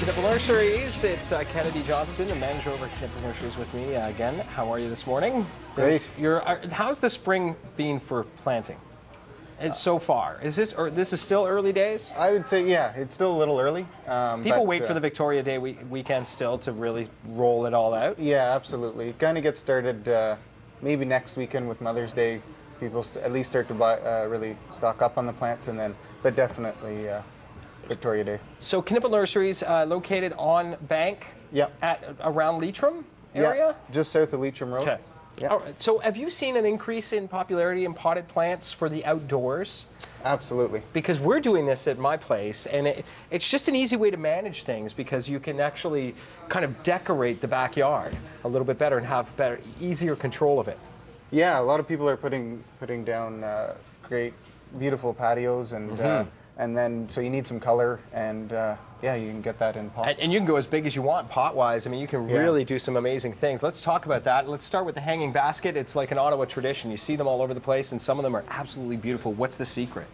Knipple Nurseries. It's Kennedy Johnston, the manager over at Knipple Nurseries with me again. How are you this morning? Great. How's the spring been for planting? It's so far. Is this this is still early days? I would say, yeah, it's still a little early. People wait for the Victoria Day weekend still to really roll it all out. Yeah, absolutely. It kind of gets started maybe next weekend with Mother's Day. People at least start to buy, really stock up on the plants, and then, but definitely Victoria Day. So Knipple Nurseries located on Bank. Yep. At around Leitrim area. Yeah, just south of Leitrim Road. Okay. Yep. All right. So have you seen an increase in popularity in potted plants for the outdoors? Absolutely. Because we're doing this at my place, and it's just an easy way to manage things because you can actually kind of decorate the backyard a little bit better and have easier control of it. Yeah, a lot of people are putting down great, beautiful patios, and and then so you need some color, and yeah, you can get that in pots. And you can go as big as you want pot-wise. I mean, you can really do some amazing things. Let's talk about that. Let's start with the hanging basket. It's like an Ottawa tradition. You see them all over the place, and some of them are absolutely beautiful. What's the secret?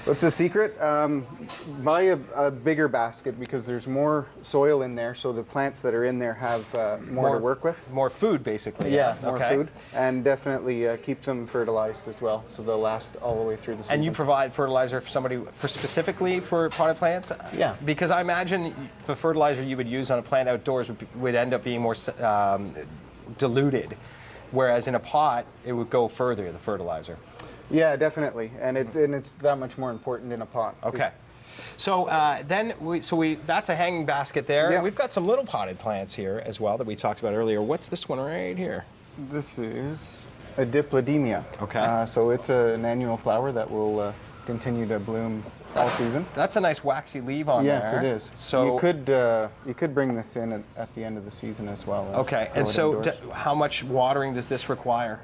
What's the secret? Buy a bigger basket because there's more soil in there, so the plants that are in there have more to work with. More food, basically. Yeah, more food, and definitely keep them fertilized as well, so they'll last all the way through the season. And you provide fertilizer for somebody specifically for potted plants? Yeah. Because I imagine the fertilizer you would use on a plant outdoors would end up being more diluted, whereas in a pot it would go further, the fertilizer. Yeah, definitely, and it's that much more important in a pot. Okay. So that's a hanging basket there. Yeah. And we've got some little potted plants here as well that we talked about earlier. What's this one right here? This is a Diplodemia. Okay. So it's an annual flower that will continue to bloom all season. That's a nice waxy leaf on there. Yes, it is. So you could bring this in at the end of the season as well. Okay. And so how much watering does this require?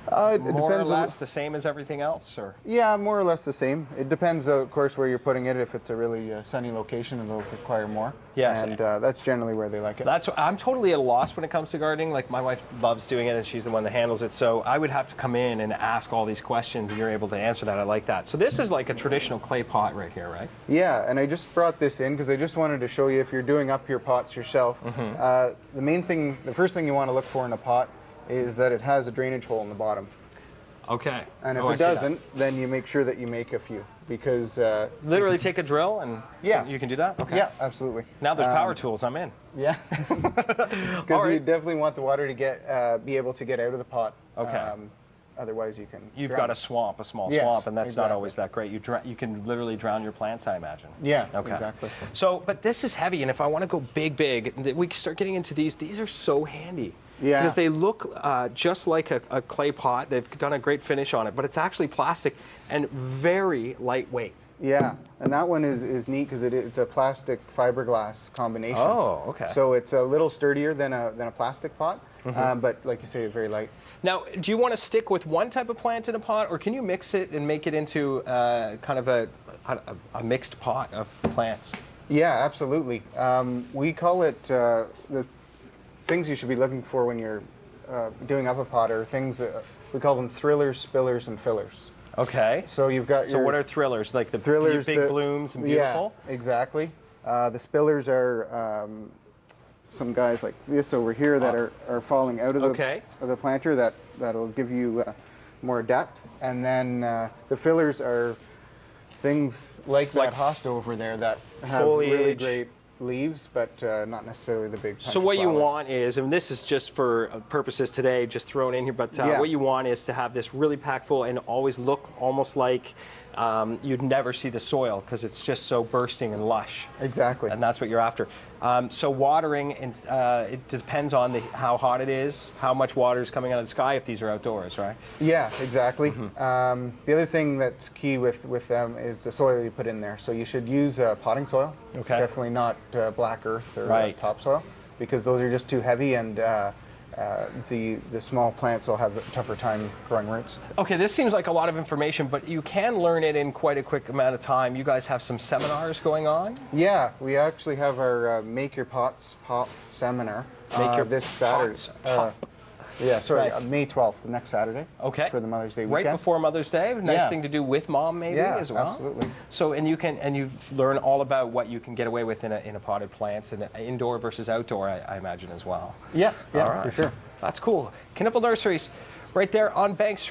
It more depends or less the same as everything else, or? Yeah, more or less the same. It depends, of course, where you're putting it. If it's a really sunny location, it'll require more. Yes. And that's generally where they like it. I'm totally at a loss when it comes to gardening. Like, my wife loves doing it, and she's the one that handles it. So I would have to come in and ask all these questions, and you're able to answer that. I like that. So this is like a traditional clay pot right here, right? Yeah, and I just brought this in because I just wanted to show you if you're doing up your pots yourself. The first thing you want to look for in a pot is that it has a drainage hole in the bottom. Okay. And if it doesn't, then you make sure that you make a few, because literally take a drill and you can do that? Okay. Yeah, absolutely. Now there's power tools, I'm in. Yeah. Because you definitely want the water to be able to get out of the pot. Okay. Otherwise you can You've got a swamp, a small swamp, and that's not always that great. You can literally drown your plants, I imagine. Yeah, okay. Exactly. So, but this is heavy, and if I want to go big, we can start getting into these are so handy. Yeah. Because they look just like a clay pot. They've done a great finish on it, but it's actually plastic and very lightweight. Yeah, and that one is neat because it's a plastic fiberglass combination. Oh, okay. So it's a little sturdier than a plastic pot, but like you say, very light. Now, do you want to stick with one type of plant in a pot, or can you mix it and make it into kind of a mixed pot of plants? Yeah, absolutely. We call it the things you should be looking for when you're doing up a pot are things we call them thrillers, spillers, and fillers. Okay. So you've got So what are thrillers? Like the thrillers, big blooms and beautiful? Yeah, exactly. The spillers are some guys like this over here that are falling out of the planter that'll give you more depth. And then the fillers are things like that hosta over there that have really great leaves, but not necessarily the big. So what you want is, and this is just for purposes today, just thrown in here, but what you want is to have this really packed full and always look almost like you'd never see the soil because it's just so bursting and lush. Exactly. And that's what you're after. So watering, it depends on how hot it is, how much water is coming out of the sky if these are outdoors, right? Yeah, exactly. The other thing that's key with them is the soil you put in there. So you should use potting soil. Okay. Definitely not black earth or topsoil, because those are just too heavy, and the small plants will have a tougher time growing roots. Okay, this seems like a lot of information, but you can learn it in quite a quick amount of time. You guys have some seminars going on? Yeah, we actually have our Make Your Pots Pop seminar this Saturday. Yeah, sorry, Nice. May 12th, next Saturday. Okay. For the Mother's Day weekend. Right before Mother's Day. Nice Yeah. thing to do with mom, maybe, as well. Absolutely. So, and you've learned all about what you can get away with in a potted plants and indoor versus outdoor, I imagine, as well. Yeah, All right. for sure. That's cool. Knipple Nurseries, right there on Bank Street.